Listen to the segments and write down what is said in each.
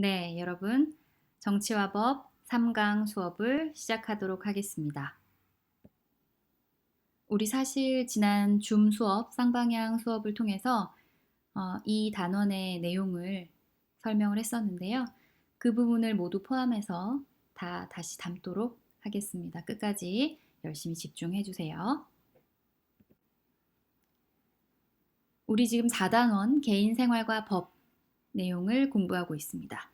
네, 여러분, 정치와 법 3강 수업을 시작하도록 하겠습니다. 우리 사실 지난 줌 수업, 쌍방향 수업을 통해서 이 단원의 내용을 설명을 했었는데요. 그 부분을 모두 포함해서 다시 담도록 하겠습니다. 끝까지 열심히 집중해 주세요. 우리 지금 4단원 개인생활과 법 내용을 공부하고 있습니다.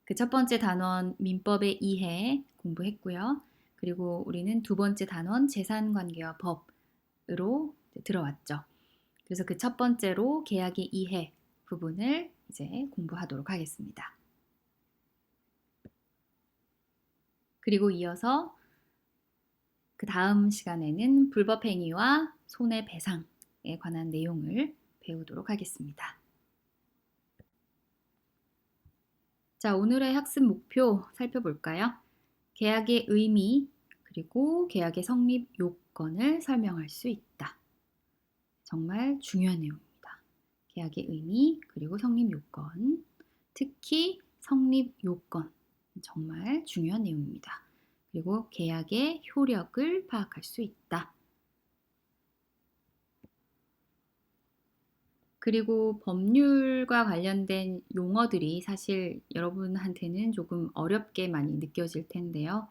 그 첫 번째 단원 민법의 이해 공부했고요. 그리고 우리는 두 번째 단원 재산관계와 법으로 들어왔죠. 그래서 그 첫 번째로 계약의 이해 부분을 이제 공부하도록 하겠습니다. 그리고 이어서 그 다음 시간에는 불법행위와 손해배상에 관한 내용을 배우도록 하겠습니다. 자, 오늘의 학습 목표 살펴볼까요? 계약의 의미, 그리고 계약의 성립 요건을 설명할 수 있다. 정말 중요한 내용입니다. 계약의 의미, 그리고 성립 요건. 특히 성립 요건, 정말 중요한 내용입니다. 그리고 계약의 효력을 파악할 수 있다. 그리고 법률과 관련된 용어들이 사실 여러분한테는 조금 어렵게 많이 느껴질 텐데요.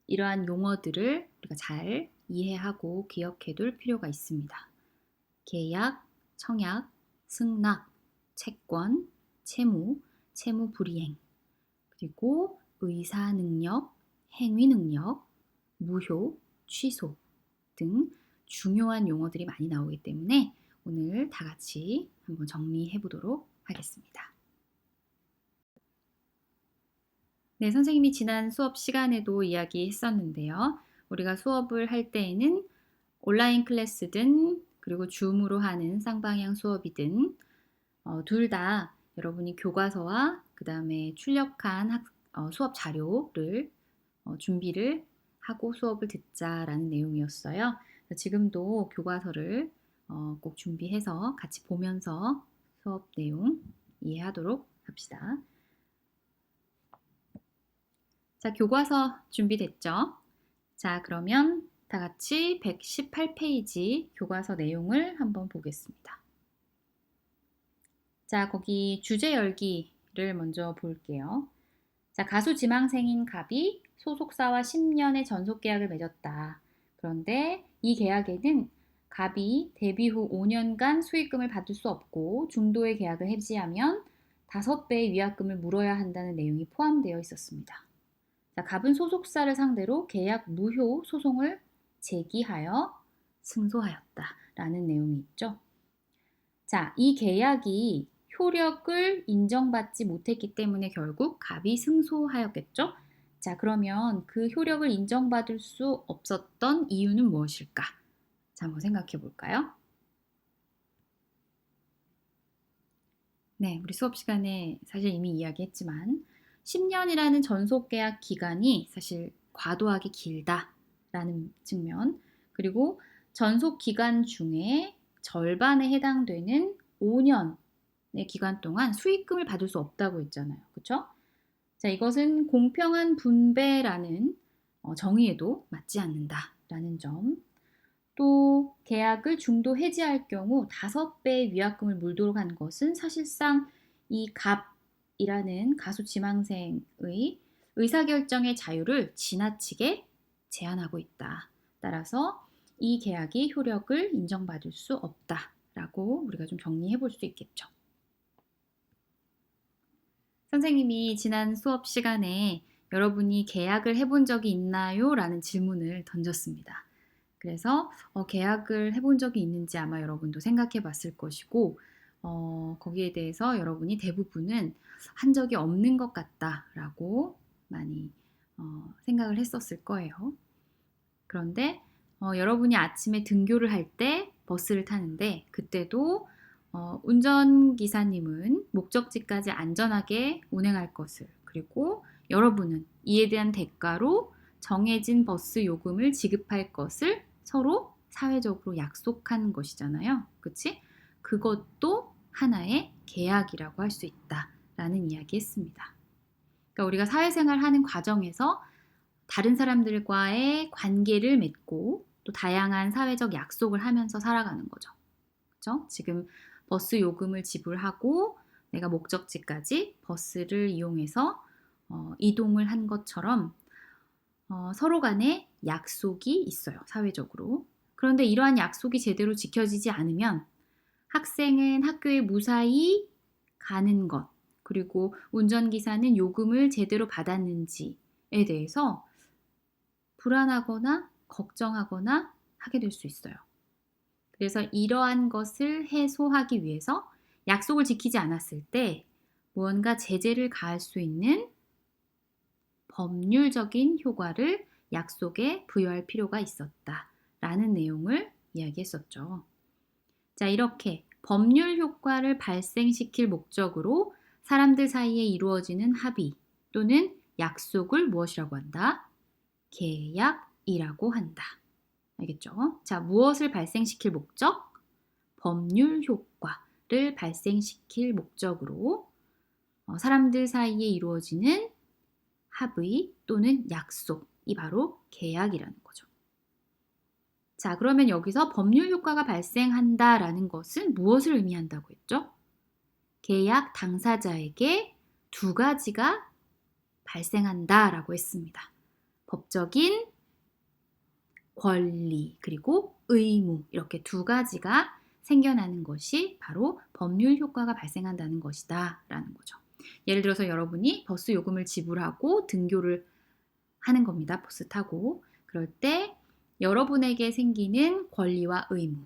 이러한 용어들을 우리가 잘 이해하고 기억해둘 필요가 있습니다. 계약, 청약, 승낙, 채권, 채무, 채무불이행, 그리고 의사능력, 행위능력, 무효, 취소 등 중요한 용어들이 많이 나오기 때문에 오늘 다 같이 한번 정리해 보도록 하겠습니다. 네, 선생님이 지난 수업 시간에도 이야기했었는데요. 우리가 수업을 할 때에는 온라인 클래스든 그리고 줌으로 하는 쌍방향 수업이든 둘 다 여러분이 교과서와 그 다음에 출력한 수업 자료를 준비를 하고 수업을 듣자라는 내용이었어요. 지금도 교과서를 꼭 준비해서 같이 보면서 수업 내용 이해하도록 합시다. 자, 교과서 준비됐죠? 자, 그러면 다 같이 118페이지 교과서 내용을 한번 보겠습니다. 자, 거기 주제 열기를 먼저 볼게요. 자, 가수 지망생인 갑이 소속사와 10년의 전속 계약을 맺었다. 그런데 이 계약에는 갑이 데뷔 후 5년간 수익금을 받을 수 없고 중도의 계약을 해지하면 5배의 위약금을 물어야 한다는 내용이 포함되어 있었습니다. 자, 갑은 소속사를 상대로 계약 무효 소송을 제기하여 승소하였다라는 내용이 있죠. 자, 이 계약이 효력을 인정받지 못했기 때문에 결국 갑이 승소하였겠죠? 자, 그러면 그 효력을 인정받을 수 없었던 이유는 무엇일까? 자, 한번 생각해 볼까요? 네, 우리 수업 시간에 사실 이미 이야기했지만 10년이라는 전속계약 기간이 사실 과도하게 길다라는 측면, 그리고 전속 기간 중에 절반에 해당되는 5년의 기간 동안 수익금을 받을 수 없다고 했잖아요. 그렇죠? 자, 이것은 공평한 분배라는 정의에도 맞지 않는다라는 점. 또 계약을 중도 해지할 경우 5배의 위약금을 물도록 한 것은 사실상 이 갑이라는 가수 지망생의 의사결정의 자유를 지나치게 제한하고 있다. 따라서 이 계약이 효력을 인정받을 수 없다라고 우리가 좀 정리해 볼 수 있겠죠. 선생님이 지난 수업 시간에 여러분이 계약을 해본 적이 있나요? 라는 질문을 던졌습니다. 그래서 계약을 해본 적이 있는지 아마 여러분도 생각해 봤을 것이고 거기에 대해서 여러분이 대부분은 한 적이 없는 것 같다라고 많이 생각을 했었을 거예요. 그런데 여러분이 아침에 등교를 할 때 버스를 타는데 그때도 운전기사님은 목적지까지 안전하게 운행할 것을, 그리고 여러분은 이에 대한 대가로 정해진 버스 요금을 지급할 것을 서로 사회적으로 약속한 것이잖아요. 그치? 그것도 하나의 계약이라고 할 수 있다 라는 이야기했습니다. 그러니까 우리가 사회생활 하는 과정에서 다른 사람들과의 관계를 맺고 또 다양한 사회적 약속을 하면서 살아가는 거죠. 그렇죠? 지금 버스 요금을 지불하고 내가 목적지까지 버스를 이용해서 이동을 한 것처럼 서로 간에 약속이 있어요. 사회적으로. 그런데 이러한 약속이 제대로 지켜지지 않으면 학생은 학교에 무사히 가는 것, 그리고 운전기사는 요금을 제대로 받았는지에 대해서 불안하거나 걱정하거나 하게 될 수 있어요. 그래서 이러한 것을 해소하기 위해서 약속을 지키지 않았을 때 무언가 제재를 가할 수 있는 법률적인 효과를 약속에 부여할 필요가 있었다라는 내용을 이야기했었죠. 자, 이렇게 법률 효과를 발생시킬 목적으로 사람들 사이에 이루어지는 합의 또는 약속을 무엇이라고 한다? 계약이라고 한다. 알겠죠? 자, 무엇을 발생시킬 목적? 법률 효과를 발생시킬 목적으로 사람들 사이에 이루어지는 합의 또는 약속이 바로 계약이라는 거죠. 자, 그러면 여기서 법률 효과가 발생한다라는 것은 무엇을 의미한다고 했죠? 계약 당사자에게 두 가지가 발생한다라고 했습니다. 법적인 권리 그리고 의무 이렇게 두 가지가 생겨나는 것이 바로 법률 효과가 발생한다는 것이다 라는 거죠. 예를 들어서 여러분이 버스 요금을 지불하고 등교를 하는 겁니다. 버스 타고. 그럴 때 여러분에게 생기는 권리와 의무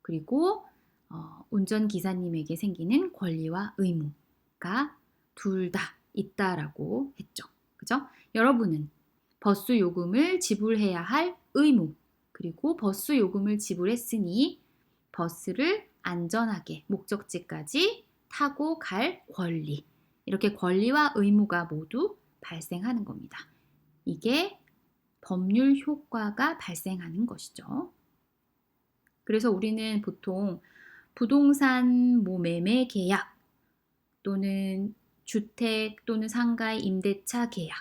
그리고 운전기사님에게 생기는 권리와 의무가 둘 다 있다라고 했죠. 그죠? 여러분은 버스 요금을 지불해야 할 의무 그리고 버스 요금을 지불했으니 버스를 안전하게 목적지까지 타고 갈 권리 이렇게 권리와 의무가 모두 발생하는 겁니다. 이게 법률 효과가 발생하는 것이죠. 그래서 우리는 보통 부동산 매매 계약 또는 주택 또는 상가의 임대차 계약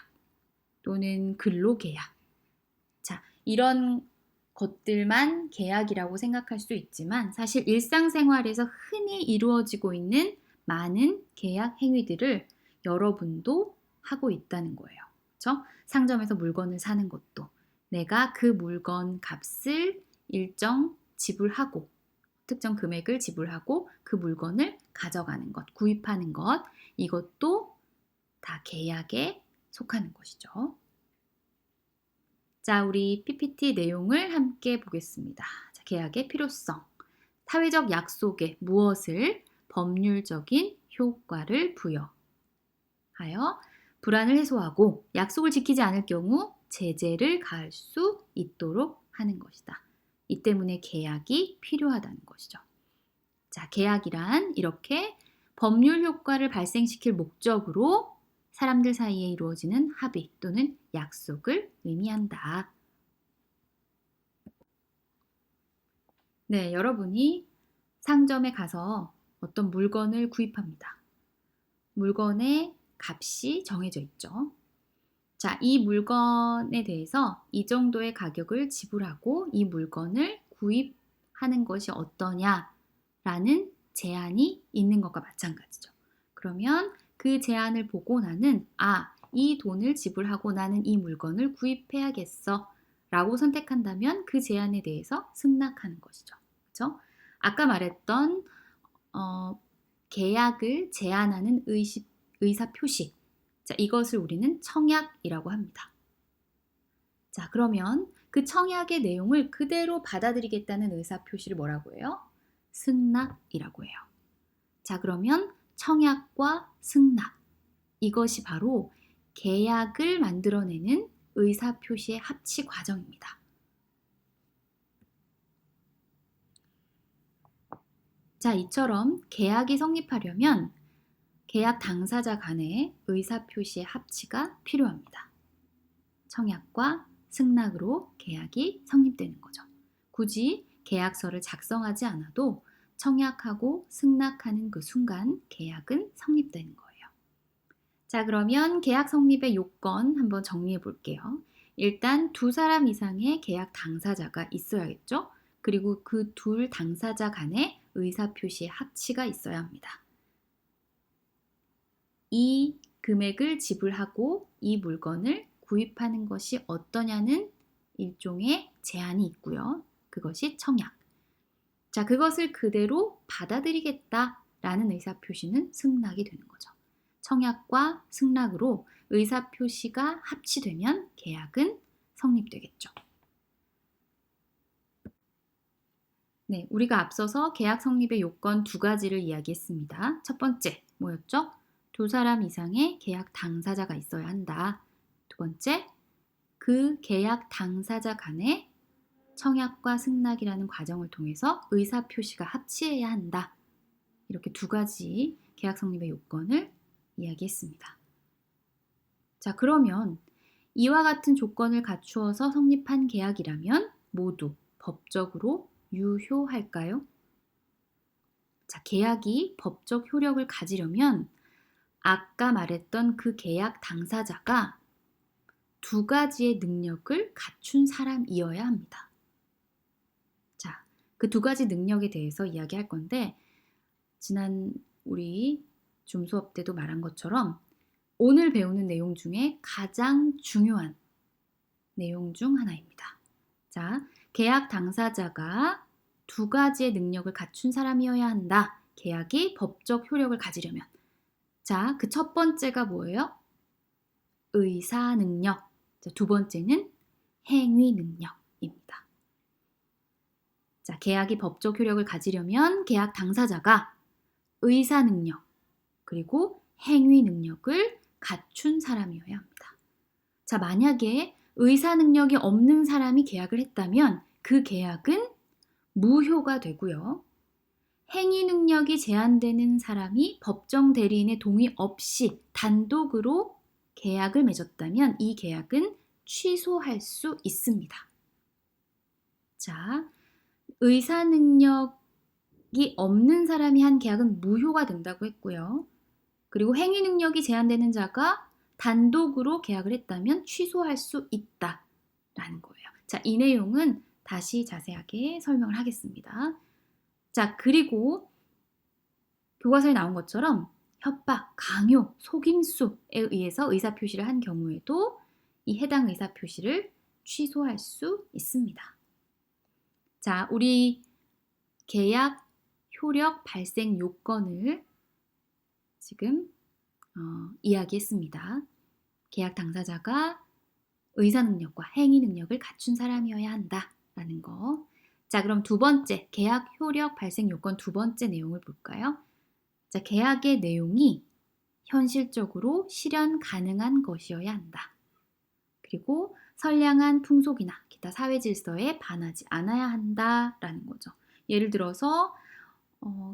또는 근로 계약 자, 이런 것들만 계약이라고 생각할 수 있지만 사실 일상생활에서 흔히 이루어지고 있는 많은 계약 행위들을 여러분도 하고 있다는 거예요. 그렇죠? 상점에서 물건을 사는 것도 내가 그 물건 값을 일정 지불하고 특정 금액을 지불하고 그 물건을 가져가는 것, 구입하는 것 이것도 다 계약에 속하는 것이죠. 자, 우리 PPT 내용을 함께 보겠습니다. 자, 계약의 필요성. 사회적 약속에 무엇을 법률적인 효과를 부여하여 불안을 해소하고 약속을 지키지 않을 경우 제재를 가할 수 있도록 하는 것이다. 이 때문에 계약이 필요하다는 것이죠. 자, 계약이란 이렇게 법률 효과를 발생시킬 목적으로 사람들 사이에 이루어지는 합의 또는 약속을 의미한다. 네, 여러분이 상점에 가서 어떤 물건을 구입합니다. 물건의 값이 정해져 있죠. 자, 이 물건에 대해서 이 정도의 가격을 지불하고 이 물건을 구입하는 것이 어떠냐라는 제한이 있는 것과 마찬가지죠. 그러면 그 제안을 보고 나는 이 돈을 지불하고 나는 이 물건을 구입해야겠어 라고 선택한다면 그 제안에 대해서 승낙하는 것이죠. 그렇죠? 아까 말했던 계약을 제안하는 의사표시 자, 이것을 우리는 청약이라고 합니다. 자, 그러면 그 청약의 내용을 그대로 받아들이겠다는 의사표시를 뭐라고 해요? 승낙이라고 해요. 자, 그러면 청약과 승낙 이것이 바로 계약을 만들어내는 의사표시의 합치 과정입니다. 자, 이처럼 계약이 성립하려면 계약 당사자 간의 의사표시의 합치가 필요합니다. 청약과 승낙으로 계약이 성립되는 거죠. 굳이 계약서를 작성하지 않아도 청약하고 승낙하는 그 순간 계약은 성립되는 거예요. 자, 그러면 계약 성립의 요건 한번 정리해 볼게요. 일단 두 사람 이상의 계약 당사자가 있어야겠죠? 그리고 그 둘 당사자 간에 의사표시의 합치가 있어야 합니다. 이 금액을 지불하고 이 물건을 구입하는 것이 어떠냐는 일종의 제한이 있고요. 그것이 청약. 자, 그것을 그대로 받아들이겠다라는 의사표시는 승낙이 되는 거죠. 청약과 승낙으로 의사표시가 합치되면 계약은 성립되겠죠. 네, 우리가 앞서서 계약 성립의 요건 두 가지를 이야기했습니다. 첫 번째, 뭐였죠? 두 사람 이상의 계약 당사자가 있어야 한다. 두 번째, 그 계약 당사자 간에 청약과 승낙이라는 과정을 통해서 의사표시가 합치해야 한다. 이렇게 두 가지 계약 성립의 요건을 이야기했습니다. 자, 그러면 이와 같은 조건을 갖추어서 성립한 계약이라면 모두 법적으로 유효할까요? 자, 계약이 법적 효력을 가지려면 아까 말했던 그 계약 당사자가 두 가지의 능력을 갖춘 사람이어야 합니다. 자, 그 두 가지 능력에 대해서 이야기할 건데 지난 우리 줌 수업 때도 말한 것처럼 오늘 배우는 내용 중에 가장 중요한 내용 중 하나입니다. 자, 계약 당사자가 두 가지의 능력을 갖춘 사람이어야 한다. 계약이 법적 효력을 가지려면. 자, 그 첫 번째가 뭐예요? 의사 능력. 자, 두 번째는 행위 능력입니다. 자, 계약이 법적 효력을 가지려면 계약 당사자가 의사 능력 그리고 행위 능력을 갖춘 사람이어야 합니다. 자, 만약에 의사 능력이 없는 사람이 계약을 했다면 그 계약은 무효가 되고요. 행위 능력이 제한되는 사람이 법정 대리인의 동의 없이 단독으로 계약을 맺었다면 이 계약은 취소할 수 있습니다. 자, 의사 능력이 없는 사람이 한 계약은 무효가 된다고 했고요. 그리고 행위 능력이 제한되는 자가 단독으로 계약을 했다면 취소할 수 있다라는 거예요. 자, 이 내용은 다시 자세하게 설명을 하겠습니다. 자, 그리고 교과서에 나온 것처럼 협박, 강요, 속임수에 의해서 의사표시를 한 경우에도 이 해당 의사표시를 취소할 수 있습니다. 자, 우리 계약 효력 발생 요건을 지금 이야기했습니다. 계약 당사자가 의사 능력과 행위 능력을 갖춘 사람이어야 한다라는 거. 자, 그럼 두 번째, 계약 효력 발생 요건 두 번째 내용을 볼까요? 자, 계약의 내용이 현실적으로 실현 가능한 것이어야 한다. 그리고 선량한 풍속이나 기타 사회 질서에 반하지 않아야 한다라는 거죠. 예를 들어서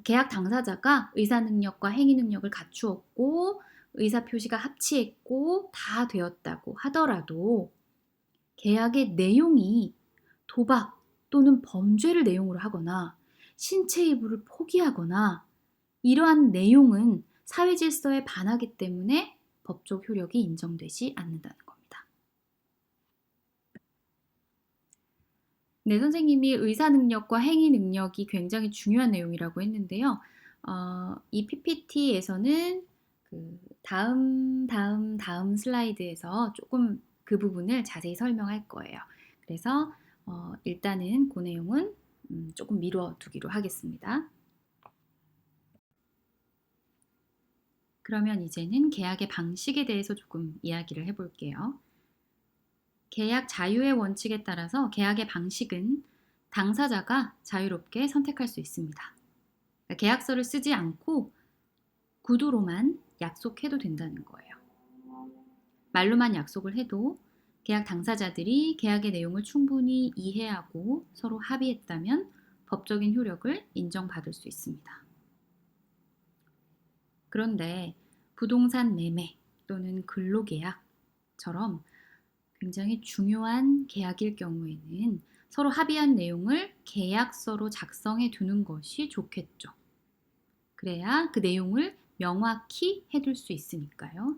계약 당사자가 의사 능력과 행위 능력을 갖추었고 의사 표시가 합치했고 다 되었다고 하더라도 계약의 내용이 도박 또는 범죄를 내용으로 하거나 신체 일부를 포기하거나 이러한 내용은 사회 질서에 반하기 때문에 법적 효력이 인정되지 않는다는 겁니다. 네, 선생님이 의사 능력과 행위 능력이 굉장히 중요한 내용이라고 했는데요. 이 PPT에서는 그 다음 슬라이드에서 조금 그 부분을 자세히 설명할 거예요. 그래서 일단은 그 내용은 조금 미뤄두기로 하겠습니다. 그러면 이제는 계약의 방식에 대해서 조금 이야기를 해볼게요. 계약 자유의 원칙에 따라서 계약의 방식은 당사자가 자유롭게 선택할 수 있습니다. 그러니까 계약서를 쓰지 않고 구두로만 약속해도 된다는 거예요. 말로만 약속을 해도 계약 당사자들이 계약의 내용을 충분히 이해하고 서로 합의했다면 법적인 효력을 인정받을 수 있습니다. 그런데 부동산 매매 또는 근로계약처럼 굉장히 중요한 계약일 경우에는 서로 합의한 내용을 계약서로 작성해 두는 것이 좋겠죠. 그래야 그 내용을 명확히 해둘 수 있으니까요.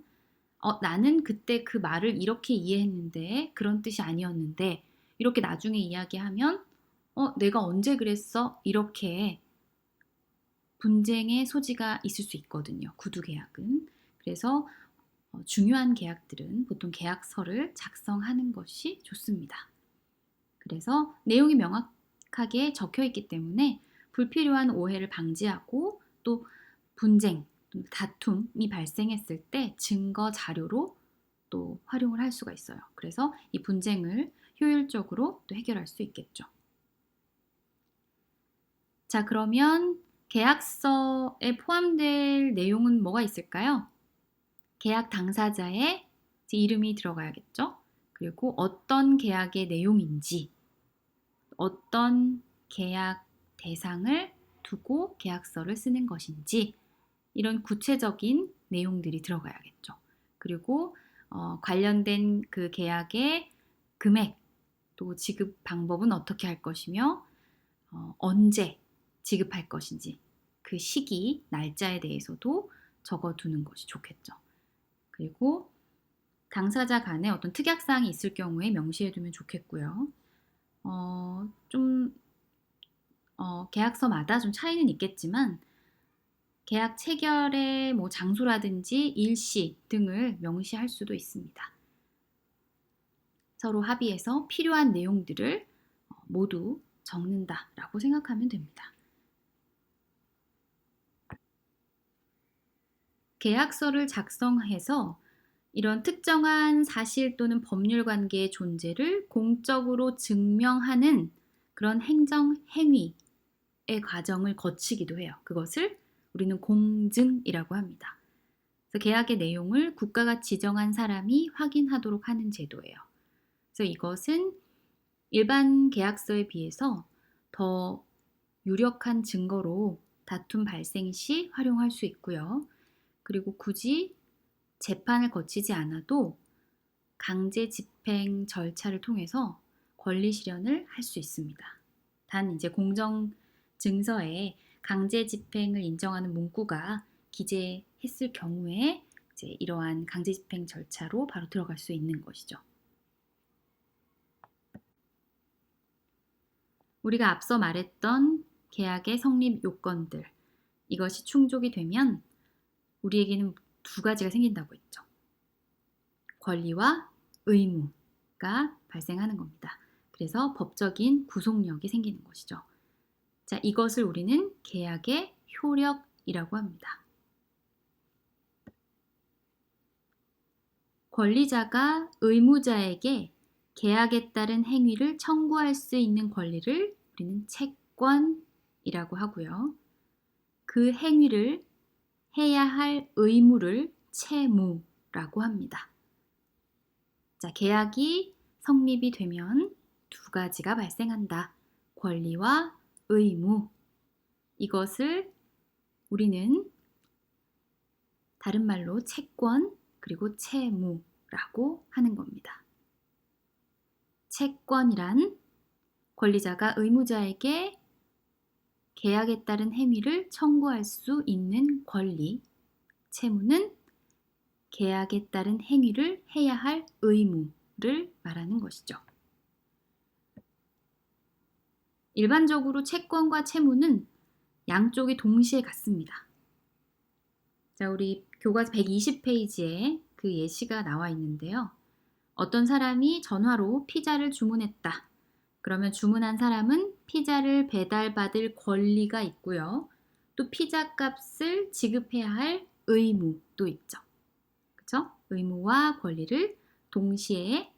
나는 그때 그 말을 이렇게 이해했는데 그런 뜻이 아니었는데 이렇게 나중에 이야기하면 내가 언제 그랬어? 이렇게 분쟁의 소지가 있을 수 있거든요. 구두 계약은. 그래서 중요한 계약들은 보통 계약서를 작성하는 것이 좋습니다. 그래서 내용이 명확하게 적혀 있기 때문에 불필요한 오해를 방지하고 또 분쟁, 다툼이 발생했을 때 증거 자료로 또 활용을 할 수가 있어요. 그래서 이 분쟁을 효율적으로 또 해결할 수 있겠죠. 자, 그러면 계약서에 포함될 내용은 뭐가 있을까요? 계약 당사자의 이름이 들어가야겠죠. 그리고 어떤 계약의 내용인지, 어떤 계약 대상을 두고 계약서를 쓰는 것인지 이런 구체적인 내용들이 들어가야겠죠. 그리고 관련된 그 계약의 금액, 또 지급 방법은 어떻게 할 것이며 언제 지급할 것인지 그 시기, 날짜에 대해서도 적어두는 것이 좋겠죠. 그리고 당사자 간에 어떤 특약사항이 있을 경우에 명시해두면 좋겠고요. 계약서마다 좀 차이는 있겠지만 계약 체결의 장소라든지 일시 등을 명시할 수도 있습니다. 서로 합의해서 필요한 내용들을 모두 적는다라고 생각하면 됩니다. 계약서를 작성해서 이런 특정한 사실 또는 법률 관계의 존재를 공적으로 증명하는 그런 행정 행위의 과정을 거치기도 해요. 그것을 우리는 공증이라고 합니다. 그래서 계약의 내용을 국가가 지정한 사람이 확인하도록 하는 제도예요. 그래서 이것은 일반 계약서에 비해서 더 유력한 증거로 다툼 발생 시 활용할 수 있고요. 그리고 굳이 재판을 거치지 않아도 강제 집행 절차를 통해서 권리 실현을 할 수 있습니다. 단 이제 공정 증서에 강제 집행을 인정하는 문구가 기재했을 경우에 이제 이러한 강제 집행 절차로 바로 들어갈 수 있는 것이죠. 우리가 앞서 말했던 계약의 성립 요건들, 이것이 충족이 되면 우리에게는 두 가지가 생긴다고 했죠. 권리와 의무가 발생하는 겁니다. 그래서 법적인 구속력이 생기는 것이죠. 자, 이것을 우리는 계약의 효력이라고 합니다. 권리자가 의무자에게 계약에 따른 행위를 청구할 수 있는 권리를 우리는 채권이라고 하고요. 그 행위를 해야 할 의무를 채무라고 합니다. 자, 계약이 성립이 되면 두 가지가 발생한다. 권리와 의무. 이것을 우리는 다른 말로 채권 그리고 채무라고 하는 겁니다. 채권이란 권리자가 의무자에게 계약에 따른 행위를 청구할 수 있는 권리, 채무는 계약에 따른 행위를 해야 할 의무를 말하는 것이죠. 일반적으로 채권과 채무는 양쪽이 동시에 같습니다. 자, 우리 교과서 120페이지에 그 예시가 나와 있는데요. 어떤 사람이 전화로 피자를 주문했다. 그러면 주문한 사람은 피자를 배달받을 권리가 있고요. 또 피자 값을 지급해야 할 의무도 있죠. 그렇죠? 의무와 권리를 동시에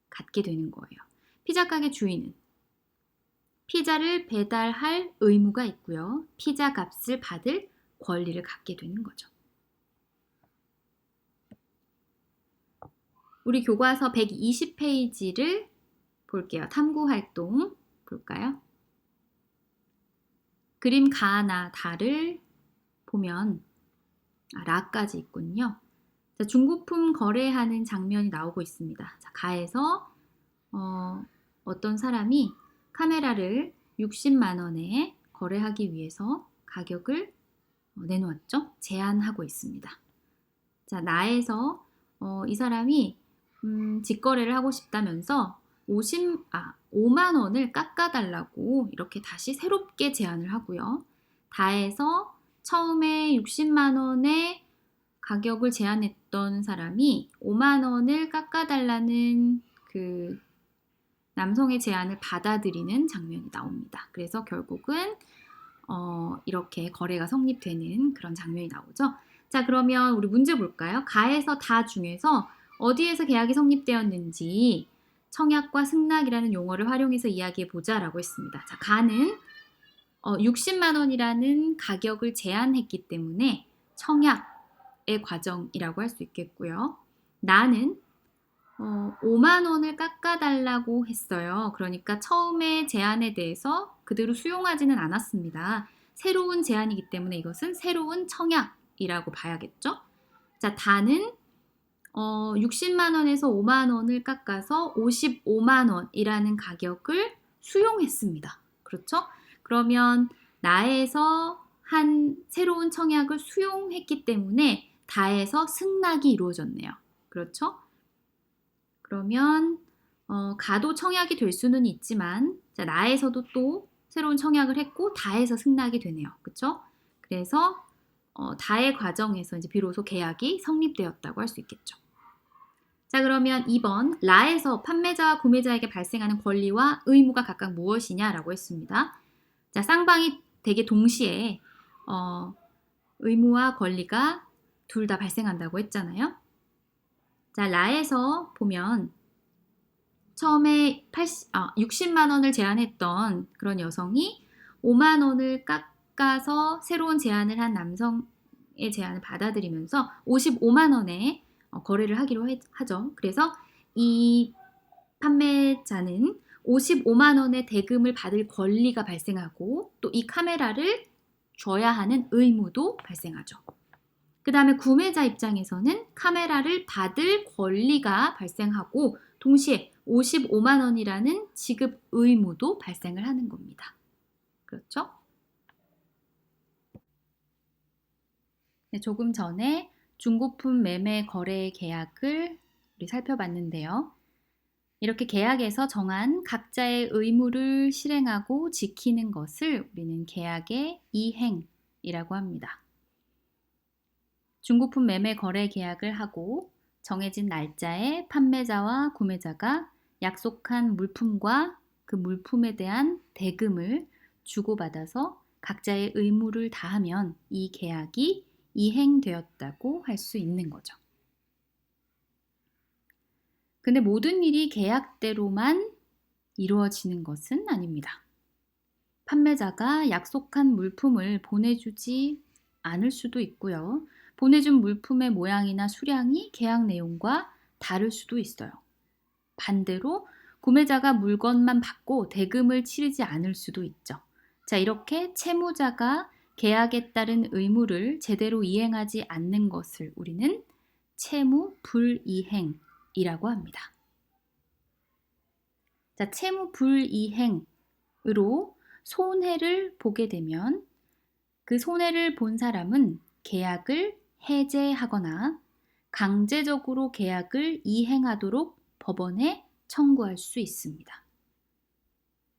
갖게 되는 거예요. 피자 가게 주인은 피자를 배달할 의무가 있고요. 피자 값을 받을 권리를 갖게 되는 거죠. 우리 교과서 120페이지를 볼게요. 탐구활동 볼까요? 그림 가나 다를 보면 라까지 있군요. 자, 중고품 거래하는 장면이 나오고 있습니다. 자, 가에서 어떤 사람이 카메라를 60만 원에 거래하기 위해서 가격을 내놓았죠. 제한하고 있습니다. 자, 나에서 이 사람이 직거래를 하고 싶다면서 5만 원을 깎아달라고 이렇게 다시 새롭게 제안을 하고요. 다 해서 처음에 60만 원의 가격을 제안했던 사람이 5만 원을 깎아달라는 그 남성의 제안을 받아들이는 장면이 나옵니다. 그래서 결국은 이렇게 거래가 성립되는 그런 장면이 나오죠. 자, 그러면 우리 문제 볼까요? 가에서 다 중에서 어디에서 계약이 성립되었는지 청약과 승낙이라는 용어를 활용해서 이야기해 보자라고 했습니다. 자, 가는 60만 원이라는 가격을 제안했기 때문에 청약의 과정이라고 할 수 있겠고요. 나는 5만 원을 깎아달라고 했어요. 그러니까 처음에 제안에 대해서 그대로 수용하지는 않았습니다. 새로운 제안이기 때문에 이것은 새로운 청약이라고 봐야겠죠. 자, 다는 60만 원에서 5만 원을 깎아서 55만 원이라는 가격을 수용했습니다. 그렇죠? 그러면 나에서 한 새로운 청약을 수용했기 때문에 다에서 승낙이 이루어졌네요. 그렇죠? 그러면 가도 청약이 될 수는 있지만 자, 나에서도 또 새로운 청약을 했고 다에서 승낙이 되네요. 그렇죠? 그래서 다의 과정에서 이제 비로소 계약이 성립되었다고 할 수 있겠죠. 자, 그러면 2번 라에서 판매자와 구매자에게 발생하는 권리와 의무가 각각 무엇이냐라고 했습니다. 자, 쌍방이 되게 동시에 의무와 권리가 둘 다 발생한다고 했잖아요. 자, 라에서 보면 처음에 60만 원을 제안했던 그런 여성이 5만 원을 깎아서 새로운 제안을 한 남성의 제안을 받아들이면서 55만 원에 거래를 하기로 하죠. 그래서 이 판매자는 55만 원의 대금을 받을 권리가 발생하고 또 이 카메라를 줘야 하는 의무도 발생하죠. 그 다음에 구매자 입장에서는 카메라를 받을 권리가 발생하고 동시에 55만 원이라는 지급 의무도 발생을 하는 겁니다. 그렇죠? 네, 조금 전에 중고품 매매 거래 계약을 우리 살펴봤는데요. 이렇게 계약에서 정한 각자의 의무를 실행하고 지키는 것을 우리는 계약의 이행이라고 합니다. 중고품 매매 거래 계약을 하고 정해진 날짜에 판매자와 구매자가 약속한 물품과 그 물품에 대한 대금을 주고받아서 각자의 의무를 다하면 이 계약이 이행되었다고 할 수 있는 거죠. 근데 모든 일이 계약대로만 이루어지는 것은 아닙니다. 판매자가 약속한 물품을 보내주지 않을 수도 있고요. 보내준 물품의 모양이나 수량이 계약 내용과 다를 수도 있어요. 반대로 구매자가 물건만 받고 대금을 치르지 않을 수도 있죠. 자, 이렇게 채무자가 계약에 따른 의무를 제대로 이행하지 않는 것을 우리는 채무 불이행이라고 합니다. 자, 채무 불이행으로 손해를 보게 되면 그 손해를 본 사람은 계약을 해제하거나 강제적으로 계약을 이행하도록 법원에 청구할 수 있습니다.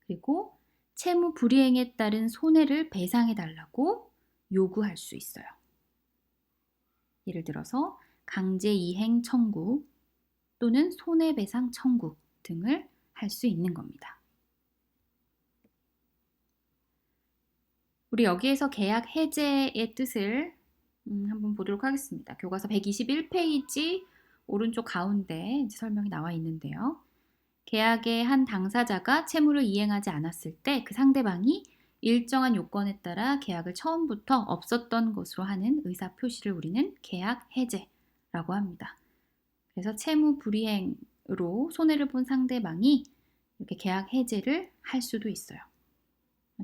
그리고 채무 불이행에 따른 손해를 배상해 달라고 요구할 수 있어요. 예를 들어서 강제 이행 청구 또는 손해배상 청구 등을 할 수 있는 겁니다. 우리 여기에서 계약 해제의 뜻을 한번 보도록 하겠습니다. 교과서 121페이지 오른쪽 가운데 설명이 나와 있는데요. 계약의 한 당사자가 채무를 이행하지 않았을 때 그 상대방이 일정한 요건에 따라 계약을 처음부터 없었던 것으로 하는 의사 표시를 우리는 계약 해제라고 합니다. 그래서 채무 불이행으로 손해를 본 상대방이 이렇게 계약 해제를 할 수도 있어요.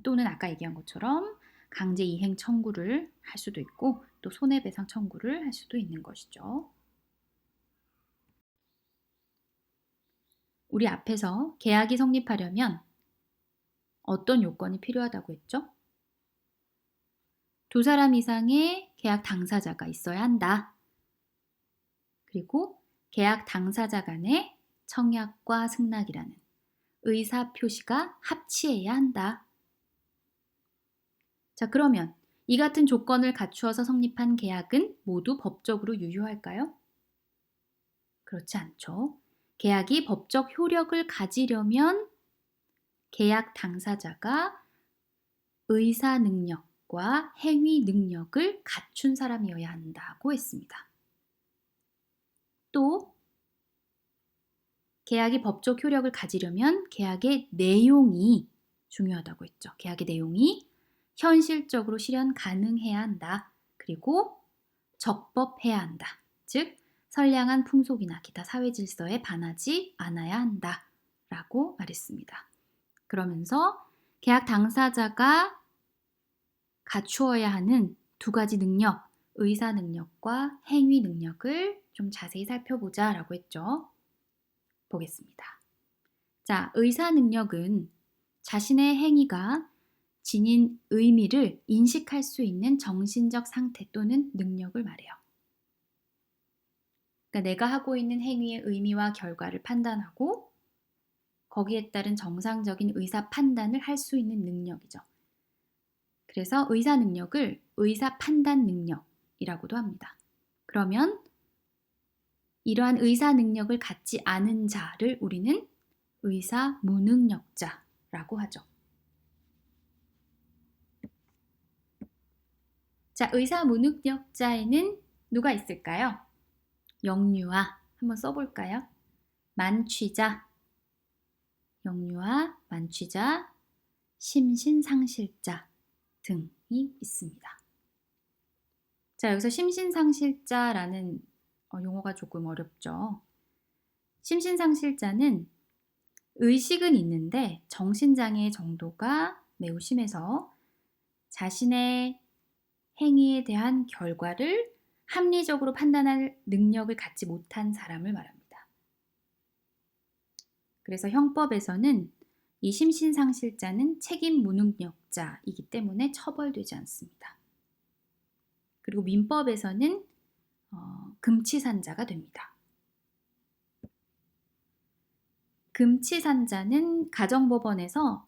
또는 아까 얘기한 것처럼 강제 이행 청구를 할 수도 있고 또 손해배상 청구를 할 수도 있는 것이죠. 우리 앞에서 계약이 성립하려면 어떤 요건이 필요하다고 했죠? 두 사람 이상의 계약 당사자가 있어야 한다. 그리고 계약 당사자 간의 청약과 승낙이라는 의사 표시가 합치해야 한다. 자, 그러면 이 같은 조건을 갖추어서 성립한 계약은 모두 법적으로 유효할까요? 그렇지 않죠. 계약이 법적 효력을 가지려면 계약 당사자가 의사 능력과 행위 능력을 갖춘 사람이어야 한다고 했습니다. 또 계약이 법적 효력을 가지려면 계약의 내용이 중요하다고 했죠. 계약의 내용이 현실적으로 실현 가능해야 한다. 그리고 적법해야 한다. 즉 선량한 풍속이나 기타 사회 질서에 반하지 않아야 한다. 라고 말했습니다. 그러면서 계약 당사자가 갖추어야 하는 두 가지 능력, 의사 능력과 행위 능력을 좀 자세히 살펴보자 라고 했죠. 보겠습니다. 자, 의사 능력은 자신의 행위가 지닌 의미를 인식할 수 있는 정신적 상태 또는 능력을 말해요. 그러니까 내가 하고 있는 행위의 의미와 결과를 판단하고 거기에 따른 정상적인 의사 판단을 할 수 있는 능력이죠. 그래서 의사 능력을 의사 판단 능력이라고도 합니다. 그러면 이러한 의사 능력을 갖지 않은 자를 우리는 의사 무능력자라고 하죠. 자, 의사 무능력자에는 누가 있을까요? 영유아 한번 써볼까요? 만취자, 영유아, 만취자, 심신상실자 등이 있습니다. 자, 여기서 심신상실자라는 용어가 조금 어렵죠. 심신상실자는 의식은 있는데 정신장애 정도가 매우 심해서 자신의 행위에 대한 결과를 합리적으로 판단할 능력을 갖지 못한 사람을 말합니다. 그래서 형법에서는 이 심신상실자는 책임 무능력자이기 때문에 처벌되지 않습니다. 그리고 민법에서는 금치산자가 됩니다. 금치산자는 가정법원에서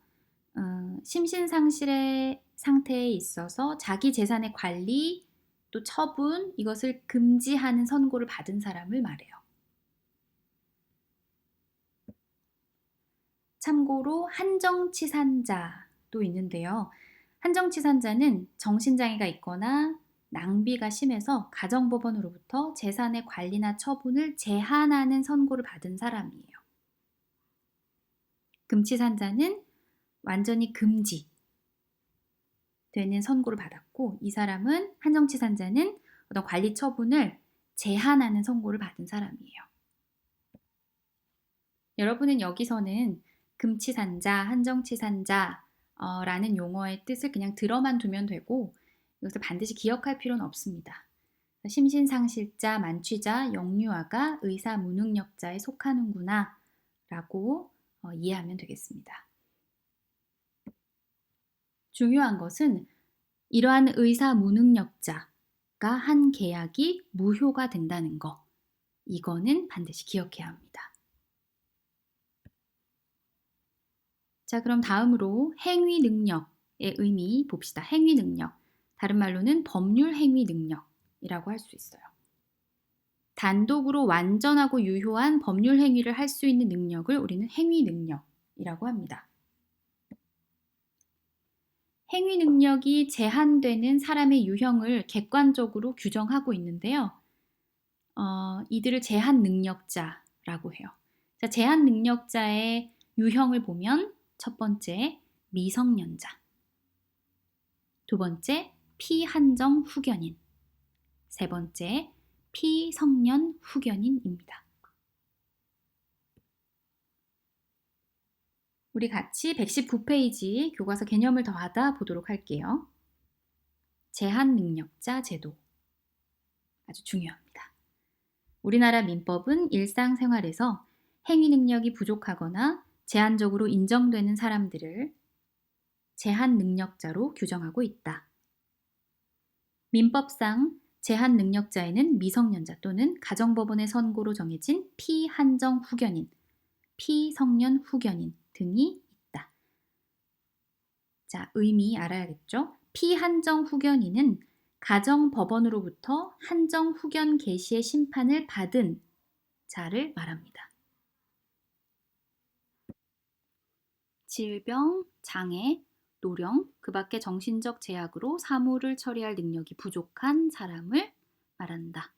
심신상실의 상태에 있어서 자기 재산의 관리 또 처분 이것을 금지하는 선고를 받은 사람을 말해요. 참고로 한정치산자도 있는데요. 한정치산자는 정신장애가 있거나 낭비가 심해서 가정법원으로부터 재산의 관리나 처분을 제한하는 선고를 받은 사람이에요. 금치산자는 완전히 금지되는 선고를 받았고 이 사람은 한정치산자는 어떤 관리 처분을 제한하는 선고를 받은 사람이에요. 여러분은 여기서는 금치산자, 한정치산자라는 용어의 뜻을 그냥 들어만 두면 되고 이것을 반드시 기억할 필요는 없습니다. 심신상실자, 만취자, 영유아가 의사 무능력자에 속하는구나 라고 이해하면 되겠습니다. 중요한 것은 이러한 의사 무능력자가 한 계약이 무효가 된다는 거. 이거는 반드시 기억해야 합니다. 자, 그럼 다음으로 행위 능력의 의미 봅시다. 행위 능력. 다른 말로는 법률 행위 능력이라고 할 수 있어요. 단독으로 완전하고 유효한 법률 행위를 할 수 있는 능력을 우리는 행위 능력이라고 합니다. 행위 능력이 제한되는 사람의 유형을 객관적으로 규정하고 있는데요. 이들을 제한 능력자라고 해요. 자, 제한 능력자의 유형을 보면 첫 번째, 미성년자. 두 번째, 피한정 후견인. 세 번째, 피성년 후견인입니다. 우리 같이 119페이지 교과서 개념을 더하다 보도록 할게요. 제한 능력자 제도. 아주 중요합니다. 우리나라 민법은 일상생활에서 행위 능력이 부족하거나 제한적으로 인정되는 사람들을 제한 능력자로 규정하고 있다. 민법상 제한 능력자에는 미성년자 또는 가정법원의 선고로 정해진 피한정 후견인, 피성년 후견인 등이 있다. 자, 의미 알아야겠죠? 피한정 후견인은 가정법원으로부터 한정 후견 개시의 심판을 받은 자를 말합니다. 질병, 장애, 노령, 그 밖의 정신적 제약으로 사무를 처리할 능력이 부족한 사람을 말한다.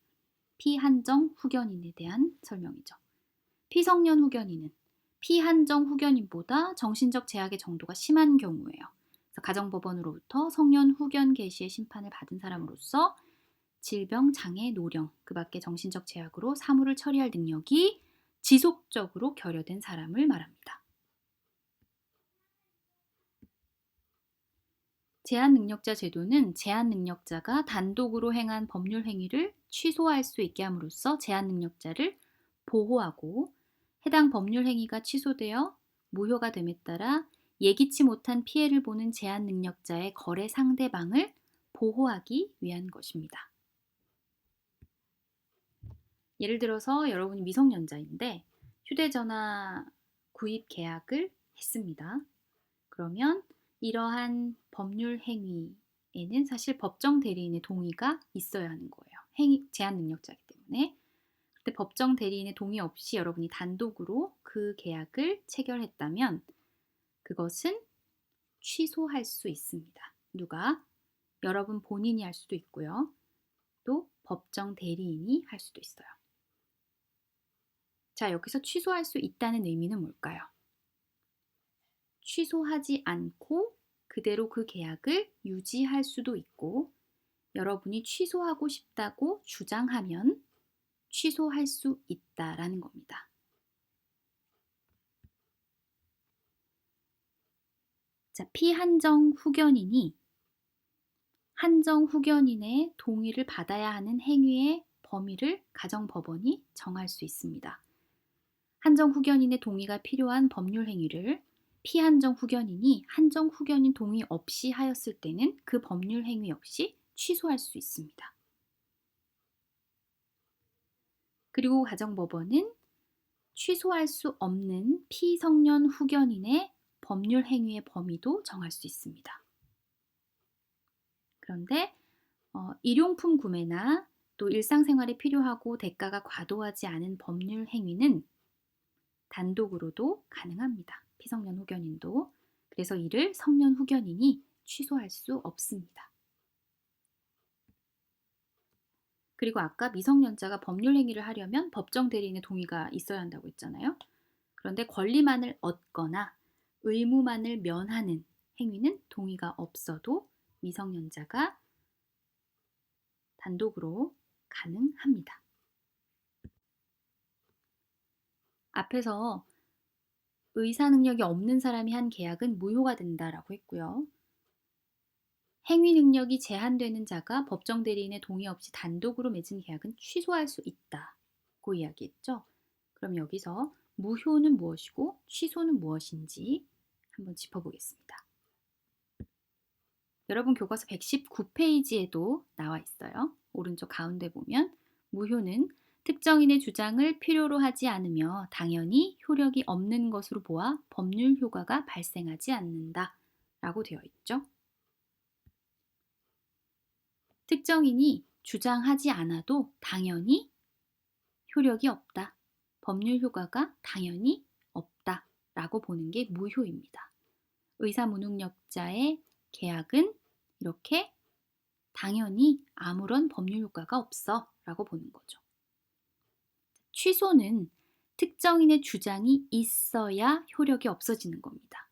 피한정 후견인에 대한 설명이죠. 피성년 후견인은 피한정 후견인보다 정신적 제약의 정도가 심한 경우예요. 그래서 가정법원으로부터 성년 후견 개시의 심판을 받은 사람으로서 질병, 장애, 노령, 그 밖의 정신적 제약으로 사무를 처리할 능력이 지속적으로 결여된 사람을 말합니다. 제한능력자 제도는 제한능력자가 단독으로 행한 법률 행위를 취소할 수 있게 함으로써 제한능력자를 보호하고 해당 법률 행위가 취소되어 무효가 됨에 따라 예기치 못한 피해를 보는 제한능력자의 거래 상대방을 보호하기 위한 것입니다. 예를 들어서 여러분이 미성년자인데 휴대전화 구입 계약을 했습니다. 그러면 이러한 법률 행위에는 사실 법정 대리인의 동의가 있어야 하는 거예요. 제한 능력자이기 때문에. 근데 법정 대리인의 동의 없이 여러분이 단독으로 그 계약을 체결했다면 그것은 취소할 수 있습니다. 누가? 여러분 본인이 할 수도 있고요. 또 법정 대리인이 할 수도 있어요. 자, 여기서 취소할 수 있다는 의미는 뭘까요? 취소하지 않고 그대로 그 계약을 유지할 수도 있고 여러분이 취소하고 싶다고 주장하면 취소할 수 있다라는 겁니다. 자, 피한정 후견인이 한정 후견인의 동의를 받아야 하는 행위의 범위를 가정법원이 정할 수 있습니다. 한정 후견인의 동의가 필요한 법률 행위를 피한정 후견인이 한정 후견인 동의 없이 하였을 때는 그 법률 행위 역시 취소할 수 있습니다. 그리고 가정법원은 취소할 수 없는 피성년 후견인의 법률 행위의 범위도 정할 수 있습니다. 그런데 일용품 구매나 또 일상생활에 필요하고 대가가 과도하지 않은 법률 행위는 단독으로도 가능합니다. 피성년 후견인도. 그래서 이를 성년 후견인이 취소할 수 없습니다. 그리고 아까 미성년자가 법률 행위를 하려면 법정 대리인의 동의가 있어야 한다고 했잖아요. 그런데 권리만을 얻거나 의무만을 면하는 행위는 동의가 없어도 미성년자가 단독으로 가능합니다. 앞에서 의사 능력이 없는 사람이 한 계약은 무효가 된다라고 했고요. 행위 능력이 제한되는 자가 법정 대리인의 동의 없이 단독으로 맺은 계약은 취소할 수 있다고 이야기했죠. 그럼 여기서 무효는 무엇이고 취소는 무엇인지 한번 짚어보겠습니다. 여러분 교과서 119페이지에도 나와 있어요. 오른쪽 가운데 보면 무효는 특정인의 주장을 필요로 하지 않으며 당연히 효력이 없는 것으로 보아 법률 효과가 발생하지 않는다 라고 되어 있죠. 특정인이 주장하지 않아도 당연히 효력이 없다. 법률 효과가 당연히 없다 라고 보는 게 무효입니다. 의사무능력자의 계약은 이렇게 당연히 아무런 법률 효과가 없어 라고 보는 거죠. 취소는 특정인의 주장이 있어야 효력이 없어지는 겁니다.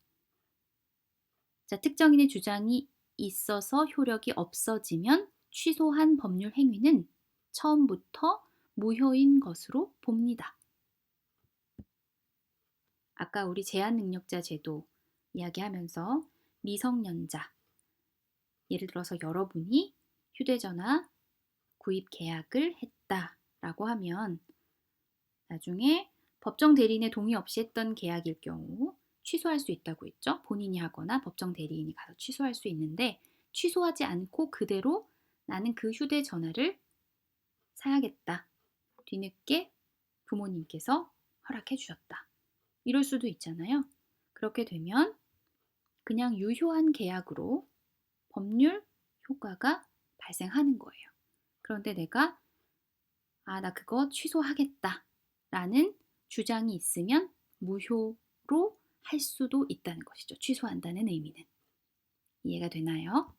자, 특정인의 주장이 있어서 효력이 없어지면 취소한 법률 행위는 처음부터 무효인 것으로 봅니다. 아까 우리 제한능력자 제도 이야기하면서 미성년자, 예를 들어서 여러분이 휴대전화 구입 계약을 했다라고 하면 나중에 법정 대리인의 동의 없이 했던 계약일 경우 취소할 수 있다고 했죠. 본인이 하거나 법정 대리인이 가서 취소할 수 있는데 취소하지 않고 그대로 나는 그 휴대전화를 사야겠다. 뒤늦게 부모님께서 허락해 주셨다. 이럴 수도 있잖아요. 그렇게 되면 그냥 유효한 계약으로 법률 효과가 발생하는 거예요. 그런데 내가 나 그거 취소하겠다 라는 주장이 있으면 무효로 할 수도 있다는 것이죠. 취소한다는 의미는. 이해가 되나요?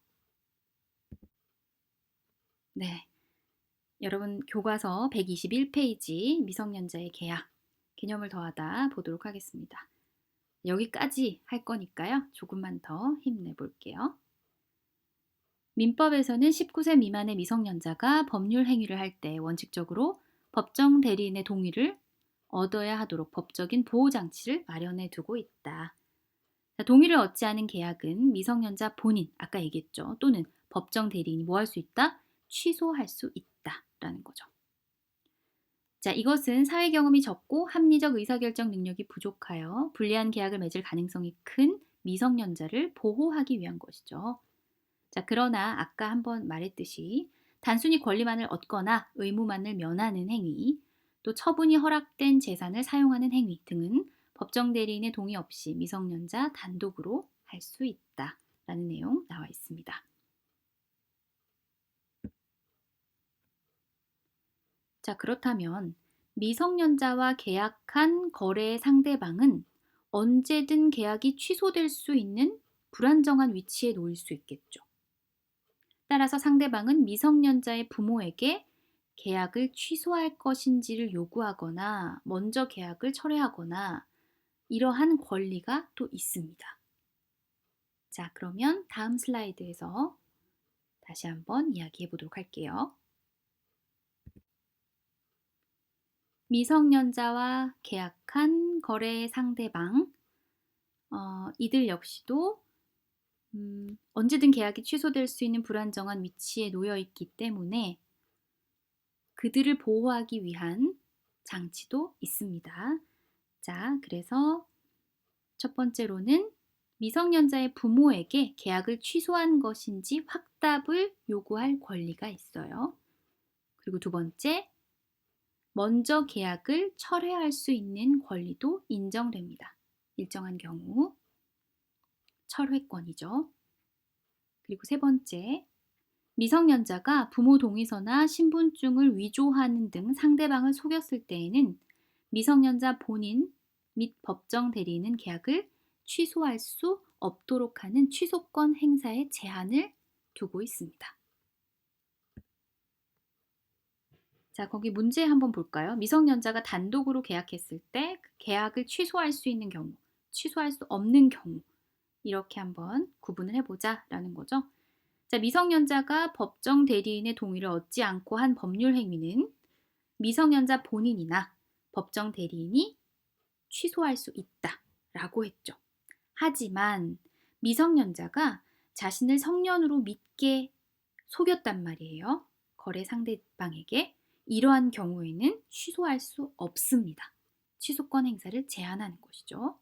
네. 여러분 교과서 121페이지 미성년자의 계약 개념을 더하다 보도록 하겠습니다. 여기까지 할 거니까요. 조금만 더 힘내볼게요. 민법에서는 19세 미만의 미성년자가 법률 행위를 할 때 원칙적으로 법정 대리인의 동의를 얻어야 하도록 법적인 보호장치를 마련해 두고 있다. 동의를 얻지 않은 계약은 미성년자 본인, 아까 얘기했죠. 또는 법정 대리인이 뭐 할 수 있다? 취소할 수 있다라는 거죠. 자, 이것은 사회 경험이 적고 합리적 의사결정 능력이 부족하여 불리한 계약을 맺을 가능성이 큰 미성년자를 보호하기 위한 것이죠. 자, 그러나 아까 한번 말했듯이 단순히 권리만을 얻거나 의무만을 면하는 행위, 또 처분이 허락된 재산을 사용하는 행위 등은 법정 대리인의 동의 없이 미성년자 단독으로 할 수 있다라는 내용 나와 있습니다. 자, 그렇다면 미성년자와 계약한 거래의 상대방은 언제든 계약이 취소될 수 있는 불안정한 위치에 놓일 수 있겠죠. 따라서 상대방은 미성년자의 부모에게 계약을 취소할 것인지를 요구하거나 먼저 계약을 철회하거나 이러한 권리가 또 있습니다. 자, 그러면 다음 슬라이드에서 다시 한번 이야기해 보도록 할게요. 미성년자와 계약한 거래의 상대방, 이들 역시도 언제든 계약이 취소될 수 있는 불안정한 위치에 놓여 있기 때문에 그들을 보호하기 위한 장치도 있습니다. 자, 그래서 첫 번째로는 미성년자의 부모에게 계약을 취소한 것인지 확답을 요구할 권리가 있어요. 그리고 두 번째, 먼저 계약을 철회할 수 있는 권리도 인정됩니다. 일정한 경우 철회권이죠. 그리고 세 번째, 미성년자가 부모 동의서나 신분증을 위조하는 등 상대방을 속였을 때에는 미성년자 본인 및 법정 대리인은 계약을 취소할 수 없도록 하는 취소권 행사에 제한을 두고 있습니다. 자, 거기 문제 한번 볼까요? 미성년자가 단독으로 계약했을 때 그 계약을 취소할 수 있는 경우, 취소할 수 없는 경우 이렇게 한번 구분을 해보자라는 거죠. 자, 미성년자가 법정 대리인의 동의를 얻지 않고 한 법률 행위는 미성년자 본인이나 법정 대리인이 취소할 수 있다라고 했죠. 하지만 미성년자가 자신을 성년으로 믿게 속였단 말이에요. 거래 상대방에게. 이러한 경우에는 취소할 수 없습니다. 취소권 행사를 제한하는 것이죠.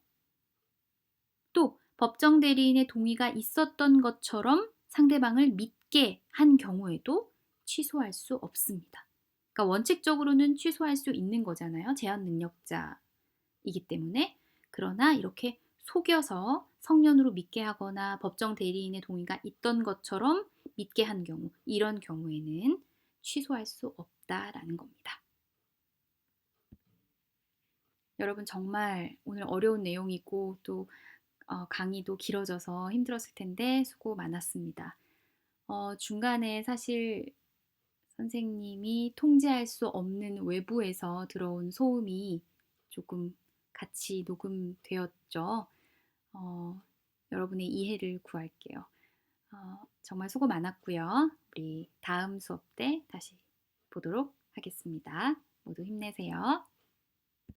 또 법정 대리인의 동의가 있었던 것처럼 상대방을 믿게 한 경우에도 취소할 수 없습니다. 그러니까 원칙적으로는 취소할 수 있는 거잖아요. 제한 능력자이기 때문에. 그러나 이렇게 속여서 성년으로 믿게 하거나 법정 대리인의 동의가 있던 것처럼 믿게 한 경우, 이런 경우에는 취소할 수 없다라는 겁니다. 여러분 정말 오늘 어려운 내용이고 또 강의도 길어져서 힘들었을 텐데 수고 많았습니다. 중간에 사실 선생님이 통제할 수 없는 외부에서 들어온 소음이 조금 같이 녹음되었죠. 여러분의 이해를 구할게요. 정말 수고 많았고요. 우리 다음 수업 때 다시 보도록 하겠습니다. 모두 힘내세요.